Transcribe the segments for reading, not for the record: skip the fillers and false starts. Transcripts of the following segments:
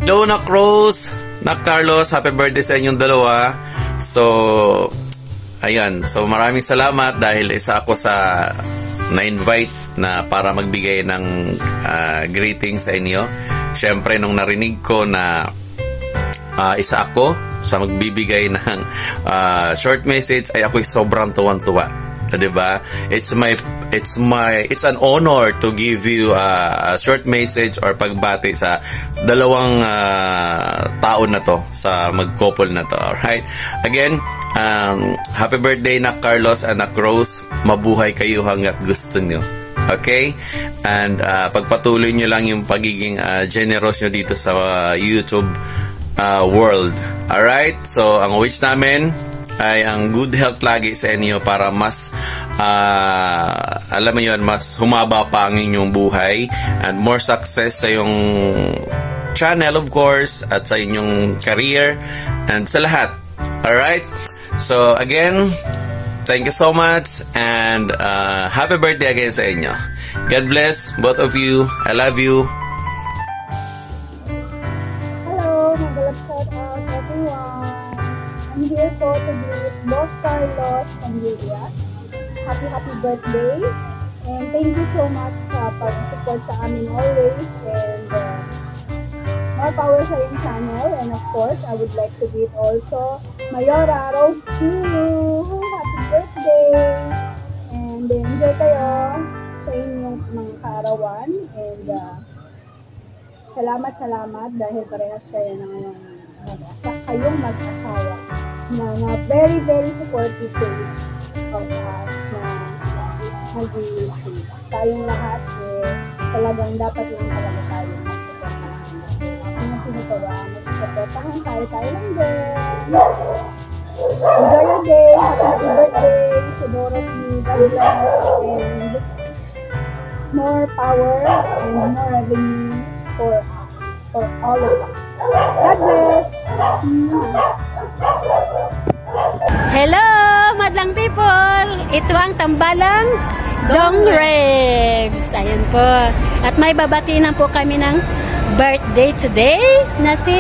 Hello, Nak Rose, Nak Carlos, happy birthday sa inyong dalawa. So, ayan. So, maraming salamat dahil isa ako sa na-invite na para magbigay ng greeting sa inyo. Siyempre, nung narinig ko na isa ako sa magbibigay ng short message, ay ako'y sobrang tuwan-tuwa. Diba? It's an honor to give you a short message or pagbati sa dalawang taon na to, sa mag-couple na to. Alright? Again, happy birthday, Nak Carlos and Nak Rose. Mabuhay kayo hanggat gusto nyo. Okay? And pagpatuloy nyo lang yung pagiging generous nyo dito sa YouTube world. Alright? So, ang wish namin ay ang good health lagi sa inyo para mas alam mo yun, mas humaba pa ang inyong buhay and more success sa yung channel, of course, at sa inyong career and sa lahat. Alright? So again, thank you so much and happy birthday again sa inyo. God bless both of you. I love you. Hello, magalang shout out everyone. I'm here po to greet Boss Carlos and Julia. Happy birthday. And thank you so much sa pag-support sa amin always. And more power sa yung channel. And of course, I would like to greet also Mayora Rose too. Happy birthday. And enjoy kayo sa inyong mga kaarawan. And salamat dahil parehas kayo ng kayong mag-asawa na very supportive of us na nag-iisip. Tayong lahat talagang dapat lang talaga tayo magsuportahan tayo lang din. Enjoy your day. Happy birthday to Dorothy. God bless and more power and more revenue for all of us. God bless. Hello, madlang people! Ito ang Tambalang Dong Reves. Ayan po. At may babatiin po kami ng birthday today na si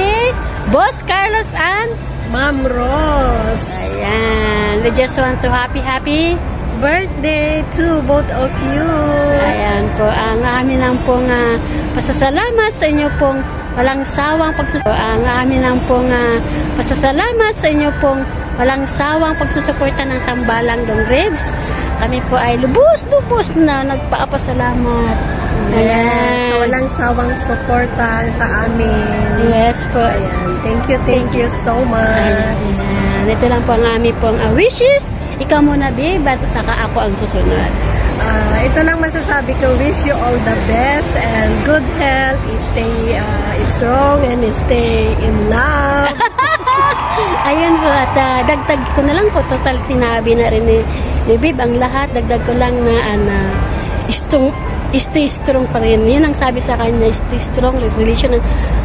Boss Carlos and Ma'am Rose. Ayan. We just want to happy birthday to both of you. Ayan po. Ang amin ang pong pasasalamat sa inyo pong walang sawang pagsusuporta. Ang amin ang pong pasasalamat sa inyo pong walang sawang pagsusuporta ng Tambalang Dong Reves. Kami po ay lubos na nagpaapasalamat. Ayan. So walang sawang suporta sa amin. Yes po. Ayan. Thank you so much. Ayan. Ito lang po ang aming pong wishes. Ikaw muna, babe, at saka ako ang susunod. Ito lang masasabi ko, wish you all the best and good health, stay strong and stay in love. Ayun po, at dagdag ko na lang po, total sinabi na rin ni Bib ang lahat, dagdag ko lang na stay strong pa rin. Yun ang sabi sa kanya, stay strong relation.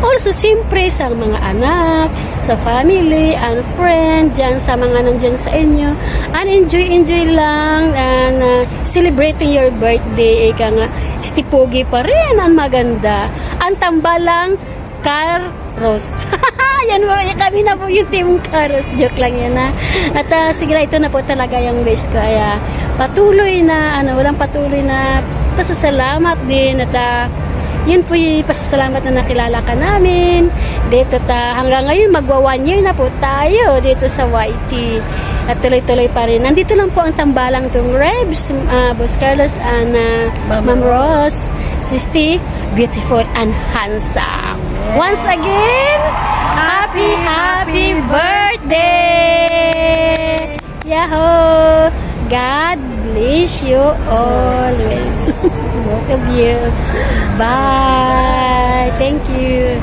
Also, siyempre sa mga anak, sa family, and friend, dyan sa mga nandyan sa inyo. And enjoy lang and celebrating your birthday. Ika nga, stipogi pa rin, ang maganda. Ang Tambalang Carlos. Yan po, kami na po yung team Carlos. Joke lang yan ha. At sige na, ito na po talaga yung wish ko. Kaya patuloy na, walang patuloy na pasasalamat din. At yun po yung pasasalamat na nakilala ka namin. Dito hanggang ngayon, magwa 1 year na po tayo dito sa YT. At tuloy-tuloy pa rin. Nandito lang po ang Tambalang Dong Reves, Boss Carlos and Ma'am Rose. Sisti, beautiful and handsome. Once again, happy birthday! Yahoo! God bless you always. Both of you. Bye! Thank you.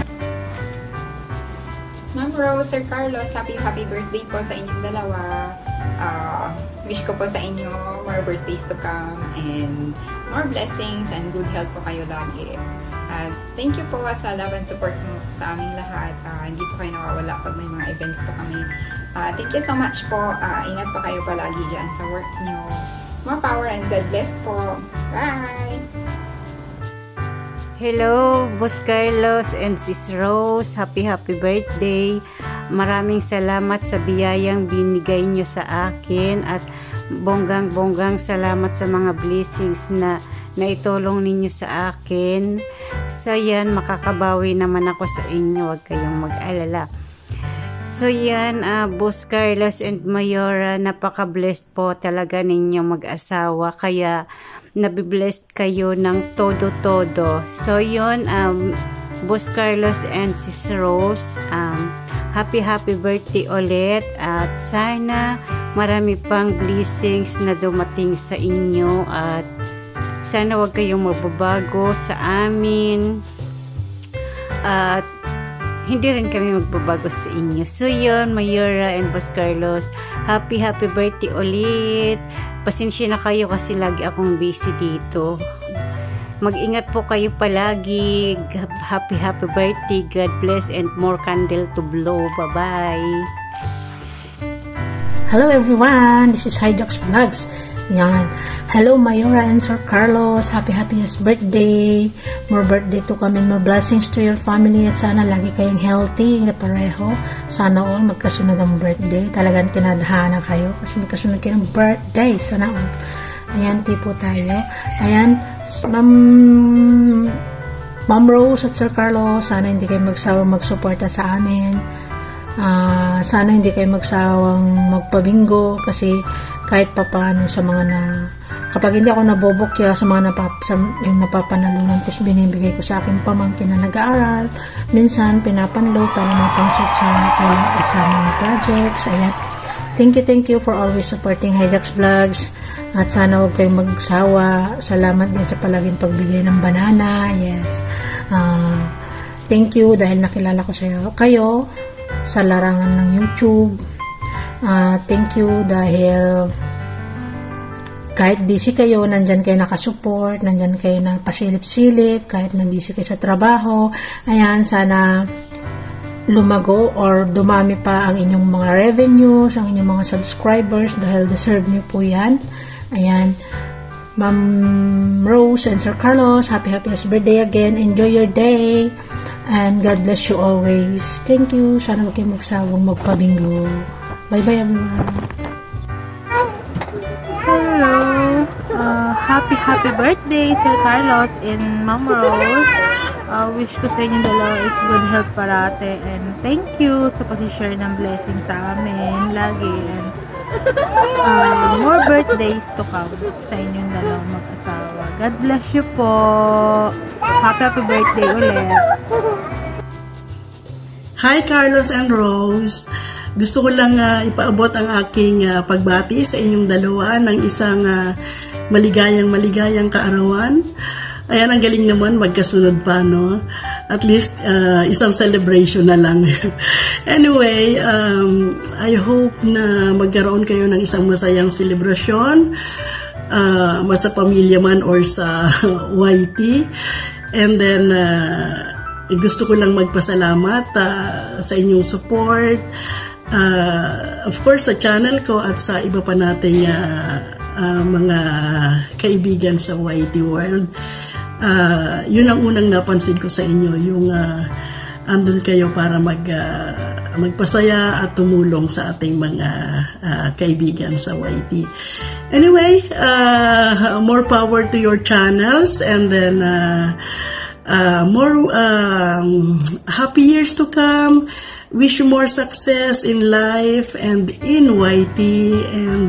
Ma'am Rose, Sir Carlos, happy birthday po sa inyong dalawa. Wish ko po sa inyo more birthdays to come and more blessings and good health po kayo lagi. Thank you po sa love and support mo sa aming lahat. Hindi po kayo nawawala pag may mga events po kami Thank you so much po. Ingat pa kayo palagi dyan sa work nyo. More power and God bless po. Bye! Hello, Boss Carlos and Sis Rose. Happy birthday. Maraming salamat sa biyayang binigay nyo sa akin at bonggang salamat sa mga blessings na naitulong ninyo sa akin. So yan, makakabawi naman ako sa inyo. Huwag kayong mag-alala. So yan, Boss Carlos and Mayora, napaka-blessed po talaga ninyo mag-asawa. Kaya nabiblessed kayo ng todo-todo. So yun, Boss Carlos and Sis Rose, happy birthday ulit at sana marami pang blessings na dumating sa inyo at sana wag kayong magbabago sa amin at hindi rin kami magbabago sa inyo. So yun, Mayora and Boss Carlos, happy birthday ulit. Pasensya na kayo kasi lagi akong busy dito. Mag-ingat po kayo palagi. Happy birthday. God bless and more candle to blow. Bye-bye. Hello everyone, this is Hijax Vlogs. Yan. Hello Mayora and Sir Carlos. Happiest birthday. More birthday to come and more blessings to your family at sana lagi kayong healthy na pareho. Sana all magkasunod ang birthday. Talagang tinadhana kayo kasi magkasunod kayo ng birthday. Sana all. Ayan, tipo tayo. Ayan, Ma'am Rose at Sir Carlos, sana hindi kayo magsawang magsuporta sa amin. Sana hindi kayo magsawang magpabingo kasi kahit papaano sa mga kapag hindi ako nabobokya sa mga napapanalunan, tapos binibigay ko sa akin pamangkin na nag-aaral, minsan pinapanload para mapangsat sa mga projects. Ayan, thank you for always supporting Hijax Vlogs at sana huwag kayong magsawa. Salamat din sa palaging pagbigay ng banana. Yes, thank you dahil nakilala ko kayo sa larangan ng YouTube. Thank you dahil kahit busy kayo, nandyan kayo nakasupport, nandyan kayo na pasilip-silip, kahit na busy kayo sa trabaho. Ayan, sana lumago or dumami pa ang inyong mga revenues, ang inyong mga subscribers dahil deserve nyo po yan. Ayan, Ma'am Rose and Sir Carlos, happiest birthday again. Enjoy your day and God bless you always. Thank you. Sana huwag kayo magsawang magpabingo. Bye-bye everyone. Hello. Happy birthday, Sir Carlos and Ma'am Rose. Wish ko sa inyong dalawa is good health parate and thank you sa pag-share ng blessing sa amin lagi and more birthdays to come sa inyong dalawang mag-asawa. God bless you po. Happy birthday ulit. Hi Carlos and Rose. Gusto ko lang ipaabot ang aking pagbati sa inyong dalawa ng isang maligayang kaarawan. Ayan, ang galing naman magkasunod pa, no? At least isang celebration na lang. Anyway, I hope na magkaroon kayo ng isang masayang selebrasyon, sa pamilya man or sa YT. And then, gusto ko lang magpasalamat sa inyong support. Of course, sa channel ko at sa iba pa nating mga kaibigan sa YT World. Yun ang unang napansin ko sa inyo, yung andun kayo para magpasaya at tumulong sa ating mga kaibigan sa YT. Anyway, more power to your channels and then more happy years to come. Wish you more success in life and in YT and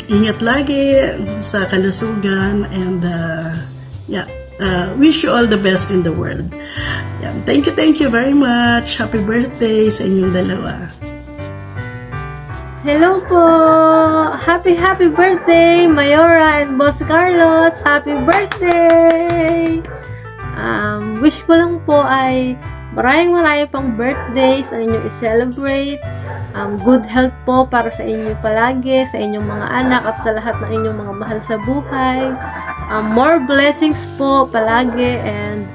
ingat lagi sa kalusugan and wish you all the best in the world. Yeah, thank you very much. Happy birthday sa inyong dalawa. Hello po! Happy birthday, Mayora and Boss Carlos! Happy birthday! Wish ko lang po ay maraming pang birthdays ang inyo i-celebrate. Good health po para sa inyo palagi, sa inyong mga anak at sa lahat ng inyong mga mahal sa buhay. More blessings po palagi and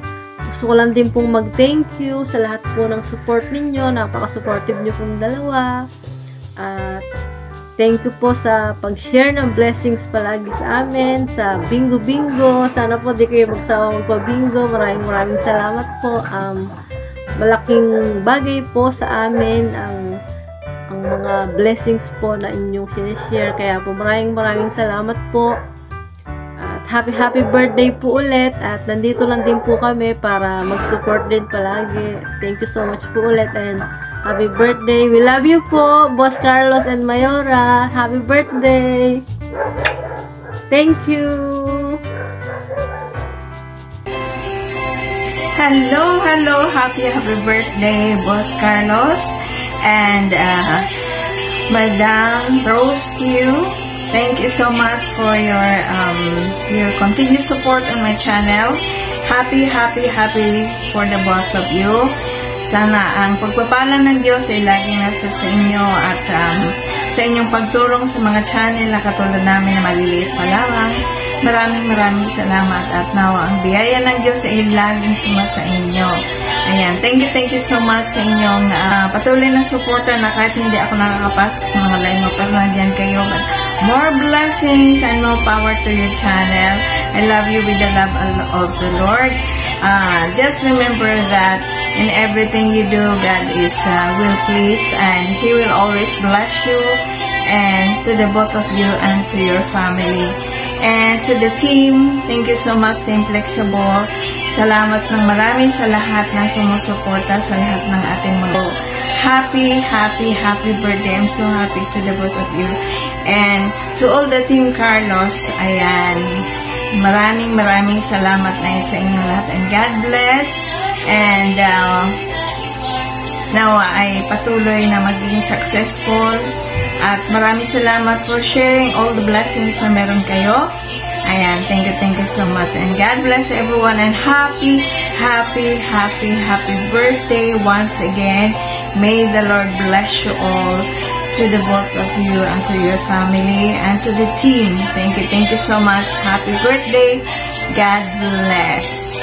gusto ko lang din pong mag-thank you sa lahat po ng support ninyo. Napaka-supportive nyo pong dalawa. At thank you po sa pag-share ng blessings palagi sa amin, sa bingo-bingo. Sana po di kayo magsawa magpa-bingo. Maraming salamat po. Malaking bagay po sa amin ang mga blessings po na inyong sinishare. Kaya po maraming salamat po. At happy birthday po ulit. At nandito lang din po kami para mag-support din palagi. Thank you so much po ulit and happy birthday. We love you po, Boss Carlos and Mayora. Happy birthday. Thank you. Hello. Happy birthday, Boss Carlos. And Madam Rose to you. Thank you so much for your continued support on my channel. Happy for the both of you. Sana ang pagpapala ng Diyos ay lagi nasa sa inyo at sa inyong pagtulong sa mga channel na katulad namin na maliliit pa lamang. Maraming salamat at nawa ang biyaya ng Diyos ay laging sumasa inyo. Ayan, thank you so much sa inyong patuloy na suporta na kahit hindi ako nakakapasok sa mga live mo, pero nandiyan kayo. But more blessings and more power to your channel. I love you with the love of the Lord. Just remember that in everything you do, God is will pleased and He will always bless you, and to the both of you and to your family. And to the team, thank you so much, Team Flexible. Salamat ng marami sa lahat ng sumusuporta sa lahat ng ating mga. Happy birthday. I'm so happy to the both of you. And to all the Team Carlos, ayan, maraming salamat na sa inyong lahat. And God bless. And now ay patuloy na maging successful. At maraming salamat for sharing all the blessings na meron kayo. Ayan, thank you so much. And God bless everyone. And happy birthday once again. May the Lord bless you all, to the both of you and to your family and to the team. Thank you so much. Happy birthday. God bless.